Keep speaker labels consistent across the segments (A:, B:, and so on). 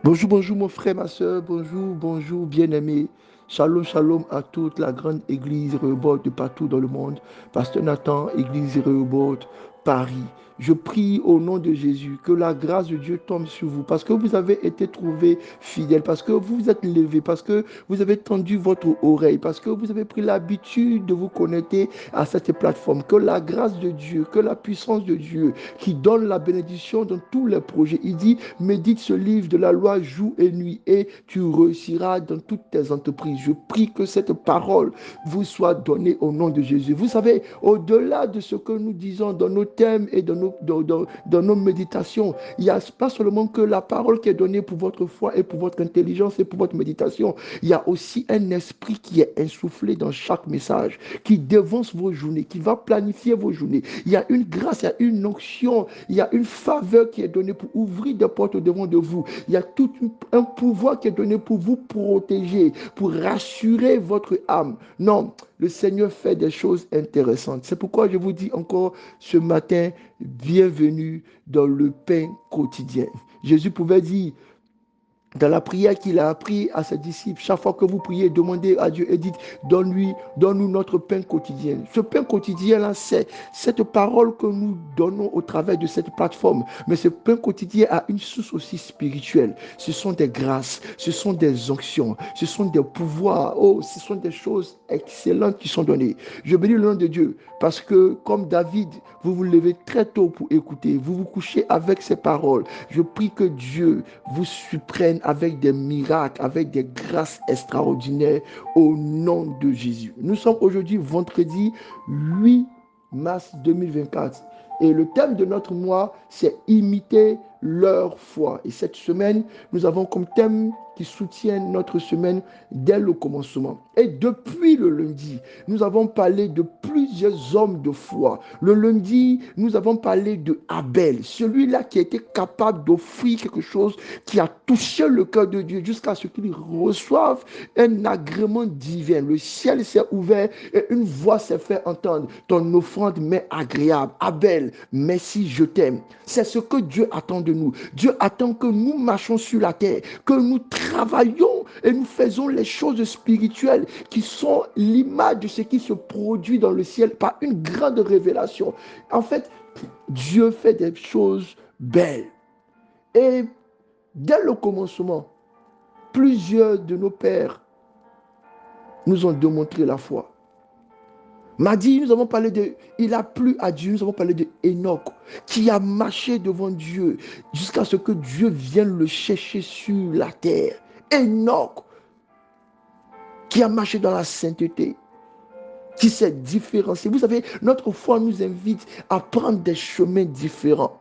A: Bonjour, bonjour mon frère, ma soeur, bonjour, bonjour bien-aimé. Shalom, shalom à toute la grande église Rehoboth de partout dans le monde. Pasteur Nathan, église Rehoboth, Paris. Je prie au nom de Jésus que la grâce de Dieu tombe sur vous parce que vous avez été trouvé fidèle, parce que vous vous êtes levé, parce que vous avez tendu votre oreille, parce que vous avez pris l'habitude de vous connecter à cette plateforme. Que la grâce de Dieu, que la puissance de Dieu qui donne la bénédiction dans tous les projets. Il dit, médite ce livre de la loi jour et nuit et tu réussiras dans toutes tes entreprises. Je prie que cette parole vous soit donnée au nom de Jésus. Vous savez, au-delà de ce que nous disons dans nos thèmes et dans nos méditations, il n'y a pas seulement que la parole qui est donnée pour votre foi et pour votre intelligence et pour votre méditation. Il y a aussi un esprit qui est insoufflé dans chaque message, qui devance vos journées, qui va planifier vos journées. Il y a une grâce, il y a une onction, il y a une faveur qui est donnée pour ouvrir des portes au devant de vous. Il y a tout un pouvoir qui est donné pour vous protéger, pour rassurer votre âme. Non, le Seigneur fait des choses intéressantes. C'est pourquoi je vous dis encore ce matin, bienvenue dans le pain quotidien. Jésus pouvait dire, dans la prière qu'il a appris à ses disciples, chaque fois que vous priez, demandez à Dieu et dites, donne-nous notre pain quotidien. Ce pain quotidien-là, c'est cette parole que nous donnons au travers de cette plateforme. Mais ce pain quotidien a une source aussi spirituelle. Ce sont des grâces, ce sont des onctions, ce sont des pouvoirs. Oh, ce sont des choses excellentes qui sont données. Je bénis le nom de Dieu parce que, comme David, vous vous levez très tôt pour écouter. Vous vous couchez avec ces paroles. Je prie que Dieu vous surprenne avec des miracles, avec des grâces extraordinaires au nom de Jésus. Nous sommes aujourd'hui vendredi 8 mars 2024 et le thème de notre mois, c'est imiter leur foi. Et cette semaine, nous avons comme thème qui soutient notre semaine dès le commencement. Et depuis le lundi, nous avons parlé de plusieurs hommes de foi. Le lundi, nous avons parlé de Abel, celui-là qui a été capable d'offrir quelque chose qui a touché le cœur de Dieu jusqu'à ce qu'il reçoive un agrément divin. Le ciel s'est ouvert et une voix s'est fait entendre. Ton offrande m'est agréable. Abel, merci, je t'aime. C'est ce que Dieu attend de nous. Dieu attend que nous marchions sur la terre, que nous travaillons et nous faisons les choses spirituelles qui sont l'image de ce qui se produit dans le ciel par une grande révélation. En fait, Dieu fait des choses belles. Et dès le commencement, plusieurs de nos pères nous ont démontré la foi. Mardi, nous avons parlé de, il a plu à Dieu, nous avons parlé de Enoch, qui a marché devant Dieu jusqu'à ce que Dieu vienne le chercher sur la terre. Enoch, qui a marché dans la sainteté, qui s'est différencié. Vous savez, notre foi nous invite à prendre des chemins différents.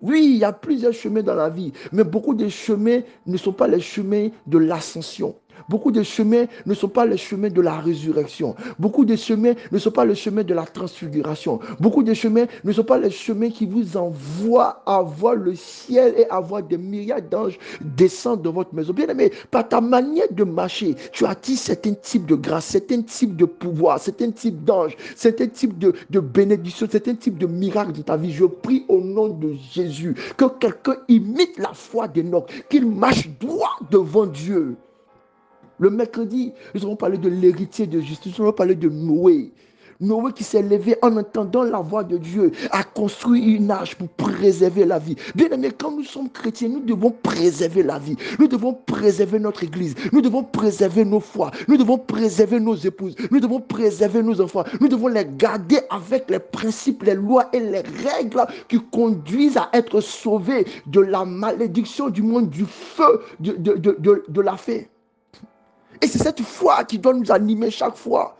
A: Oui, il y a plusieurs chemins dans la vie, mais beaucoup de chemins ne sont pas les chemins de l'ascension. Beaucoup de chemins ne sont pas les chemins de la résurrection. Beaucoup de chemins ne sont pas les chemins de la transfiguration. Beaucoup de chemins ne sont pas les chemins qui vous envoient à voir le ciel et à voir des myriades d'anges descendre dans votre maison. Bien aimé, par ta manière de marcher, tu attires certains types de grâce, certains types de pouvoir, certains types d'anges, certains types de bénédictions, certains types de miracles dans ta vie. Je prie au nom de Jésus que quelqu'un imite la foi d'Enoch, qu'il marche droit devant Dieu. Le mercredi, nous allons parler de l'héritier de justice, nous allons parler de Noé. Noé qui s'est levé en entendant la voix de Dieu, a construit une arche pour préserver la vie. Bien aimé, quand nous sommes chrétiens, nous devons préserver la vie. Nous devons préserver notre église. Nous devons préserver nos foi. Nous devons préserver nos épouses. Nous devons préserver nos enfants. Nous devons les garder avec les principes, les lois et les règles qui conduisent à être sauvés de la malédiction du monde, du feu de la faim. Et c'est cette foi qui doit nous animer chaque fois.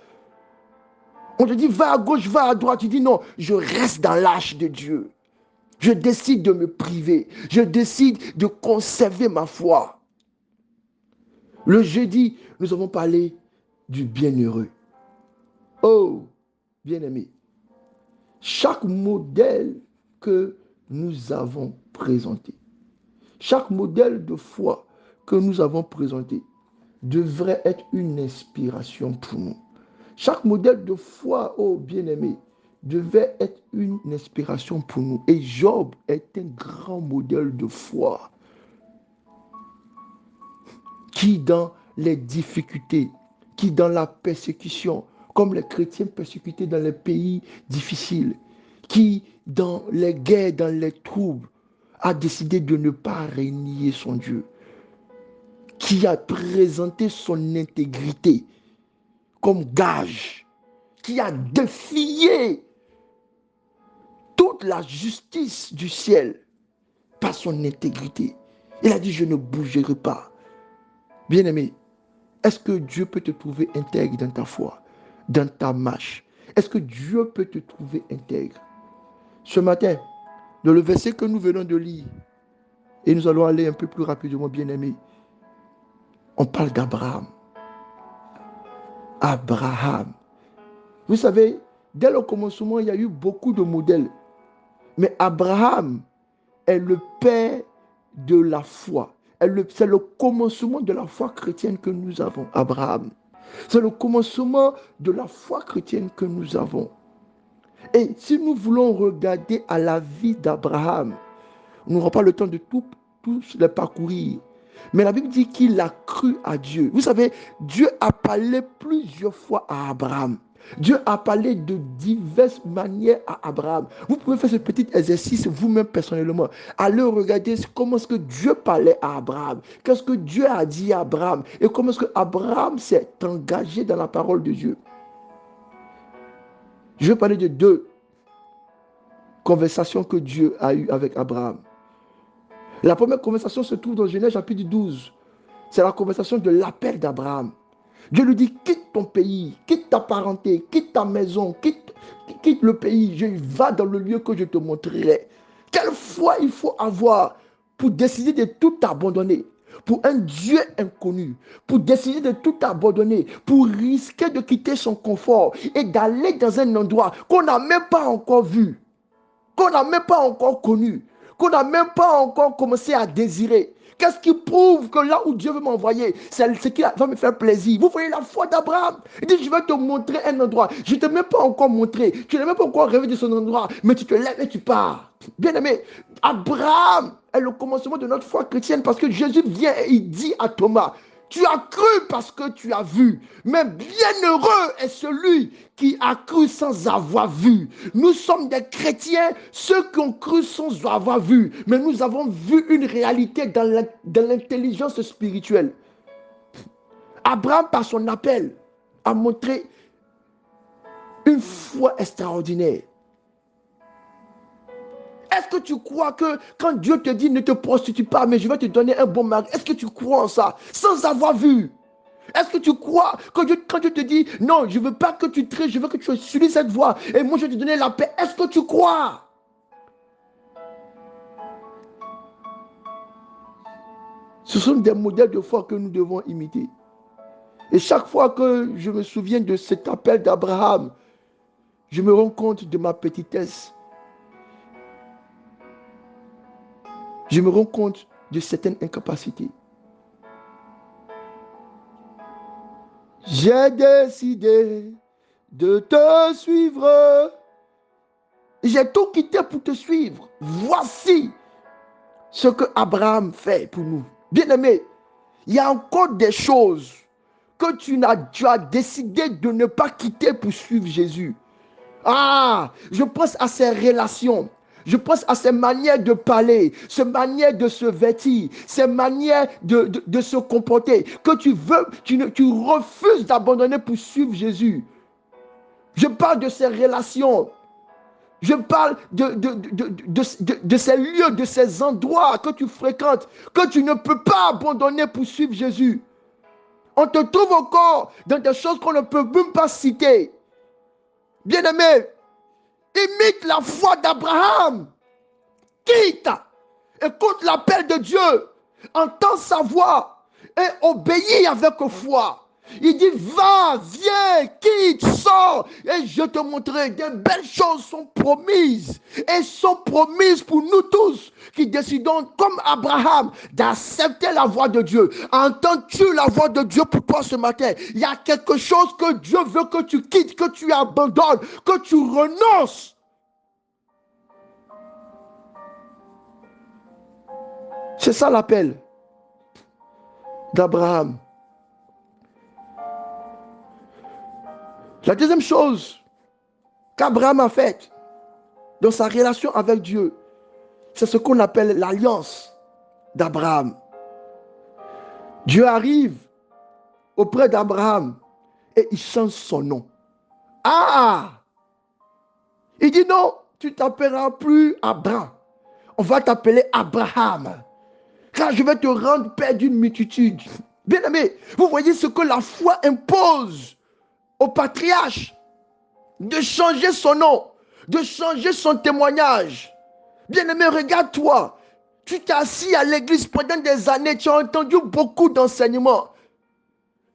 A: On te dit, va à gauche, va à droite. Tu dis, non, je reste dans l'arche de Dieu. Je décide de me priver. Je décide de conserver ma foi. Le jeudi, nous avons parlé du bienheureux. Oh, bien-aimé, chaque modèle que nous avons présenté, chaque modèle de foi que nous avons présenté devrait être une inspiration pour nous. Chaque modèle de foi, oh bien-aimé, devait être une inspiration pour nous. Et Job est un grand modèle de foi. qui dans les difficultés, qui dans la persécution, comme les chrétiens persécutés dans les pays difficiles, qui dans les guerres, dans les troubles, a décidé de ne pas renier son Dieu, qui a présenté son intégrité comme gage, qui a défié toute la justice du ciel par son intégrité. Il a dit, je ne bougerai pas. Bien-aimé, est-ce que Dieu peut te trouver intègre dans ta foi, dans ta marche? Est-ce que Dieu peut te trouver intègre? Ce matin, dans le verset que nous venons de lire, et nous allons aller un peu plus rapidement, bien-aimé, on parle d'Abraham. Abraham. Vous savez, dès le commencement, il y a eu beaucoup de modèles. Mais Abraham est le père de la foi. C'est le commencement de la foi chrétienne que nous avons, Abraham. C'est le commencement de la foi chrétienne que nous avons. Et si nous voulons regarder à la vie d'Abraham, nous n'aurons pas le temps de tous les parcourir. Mais la Bible dit qu'il a cru à Dieu. Vous savez, Dieu a parlé plusieurs fois à Abraham. Dieu a parlé de diverses manières à Abraham. Vous pouvez faire ce petit exercice vous-même personnellement. Allez regarder comment est-ce que Dieu parlait à Abraham. Qu'est-ce que Dieu a dit à Abraham. Et comment est-ce que Abraham s'est engagé dans la parole de Dieu. Je vais parler de deux conversations que Dieu a eues avec Abraham. La première conversation se trouve dans Genèse chapitre 12. C'est la conversation de l'appel d'Abraham. Dieu lui dit, quitte ton pays, quitte ta parenté, quitte ta maison, quitte le pays, va dans le lieu que je te montrerai. Quelle foi il faut avoir pour décider de tout abandonner, pour un Dieu inconnu, pour décider de tout abandonner, pour risquer de quitter son confort et d'aller dans un endroit qu'on n'a même pas encore vu, qu'on n'a même pas encore connu, qu'on n'a même pas encore commencé à désirer. Qu'est-ce qui prouve que là où Dieu veut m'envoyer, c'est ce qui va me faire plaisir? Vous voyez la foi d'Abraham. Il dit, je vais te montrer un endroit. Je ne t'ai même pas encore montré. Tu n'as même pas encore rêvé de son endroit. Mais tu te lèves et tu pars. Bien aimé, Abraham est le commencement de notre foi chrétienne parce que Jésus vient et il dit à Thomas, tu as cru parce que tu as vu. Mais bienheureux est celui qui a cru sans avoir vu. Nous sommes des chrétiens, ceux qui ont cru sans avoir vu. Mais nous avons vu une réalité dans l'intelligence spirituelle. Abraham, par son appel, a montré une foi extraordinaire. Est-ce que tu crois que quand Dieu te dit ne te prostitue pas, mais je vais te donner un bon mari, est-ce que tu crois en ça sans avoir vu? Est-ce que tu crois que quand Dieu te dit non, je ne veux pas que tu triches, je veux que tu suives cette voie et moi je vais te donner la paix, est-ce que tu crois? Ce sont des modèles de foi que nous devons imiter. Et chaque fois que je me souviens de cet appel d'Abraham, je me rends compte de ma petitesse. Je me rends compte de certaines incapacités. J'ai décidé de te suivre. J'ai tout quitté pour te suivre. Voici ce que Abraham fait pour nous. Bien-aimé, il y a encore des choses que tu as décidé de ne pas quitter pour suivre Jésus. Ah, je pense à ces relations. Je pense à ces manières de parler, ces manières de se vêtir, ces manières de se comporter, que tu refuses d'abandonner pour suivre Jésus. Je parle de ces relations. Je parle de ces lieux, de ces endroits que tu fréquentes, que tu ne peux pas abandonner pour suivre Jésus. On te trouve encore dans des choses qu'on ne peut même pas citer. Bien-aimé, imite la foi d'Abraham. Quitte, écoute l'appel de Dieu, entends sa voix et obéis avec foi. Il dit, va, viens, quitte, sors, et je te montrerai. Des belles choses sont promises, et sont promises pour nous tous, qui décidons, comme Abraham, d'accepter la voix de Dieu. Entends-tu la voix de Dieu pour toi ce matin? Il y a quelque chose que Dieu veut que tu quittes, que tu abandonnes, que tu renonces. C'est ça l'appel. d'Abraham. La deuxième chose qu'Abraham a faite dans sa relation avec Dieu, c'est ce qu'on appelle l'alliance d'Abraham. Dieu arrive auprès d'Abraham et il change son nom. Ah! Il dit non, tu ne t'appelleras plus Abraham. On va t'appeler Abraham. Car je vais te rendre père d'une multitude. Bien aimé, vous voyez ce que la foi impose au patriarche, de changer son nom, de changer son témoignage. Bien aimé, regarde-toi. Tu t'es assis à l'église pendant des années, tu as entendu beaucoup d'enseignements.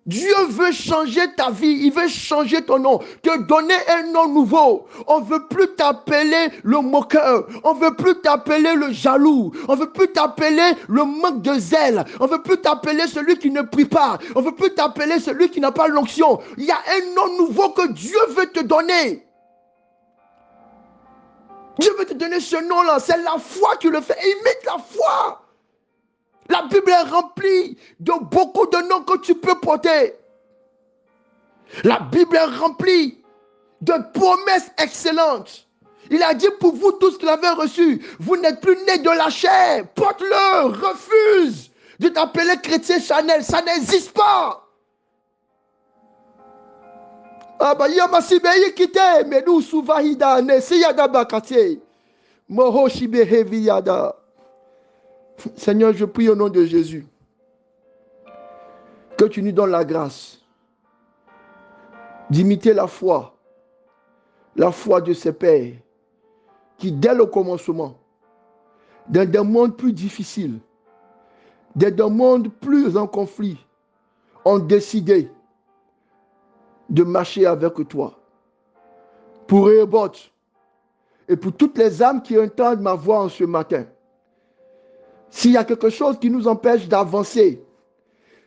A: Dieu veut changer ta vie, il veut changer ton nom, te donner un nom nouveau. On ne veut plus t'appeler le moqueur, on ne veut plus t'appeler le jaloux, on ne veut plus t'appeler le manque de zèle, on ne veut plus t'appeler celui qui ne prie pas, on ne veut plus t'appeler celui qui n'a pas l'onction. Il y a un nom nouveau que Dieu veut te donner. Dieu veut te donner ce nom-là, c'est la foi qui le fait. Imite la foi. La Bible est remplie de beaucoup de noms que tu peux porter. La Bible est remplie de promesses excellentes. Il a dit pour vous tous qui l'avez reçu, vous n'êtes plus nés de la chair. Porte-le, refuse de t'appeler chrétien Chanel. Ça n'existe pas. Ah bah yamasibe kite mais nous souvahida ne siyada bakate. Moho shibehevi yada. Seigneur, je prie au nom de Jésus que tu nous donnes la grâce d'imiter la foi de ses pères qui, dès le commencement, dans des mondes plus difficiles, dans des mondes plus en conflit, ont décidé de marcher avec toi. Pour Rehoboth et pour toutes les âmes qui entendent ma voix en ce matin, s'il y a quelque chose qui nous empêche d'avancer,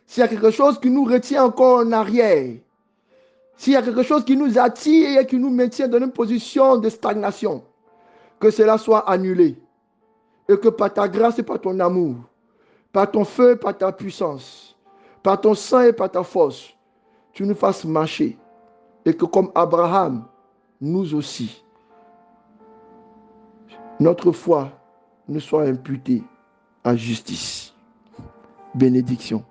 A: s'il y a quelque chose qui nous retient encore en arrière, s'il y a quelque chose qui nous attire et qui nous maintient dans une position de stagnation, que cela soit annulé. Et que par ta grâce et par ton amour, par ton feu et par ta puissance, par ton sang et par ta force, tu nous fasses marcher. Et que comme Abraham, nous aussi, notre foi ne soit imputée à justice. Bénédiction.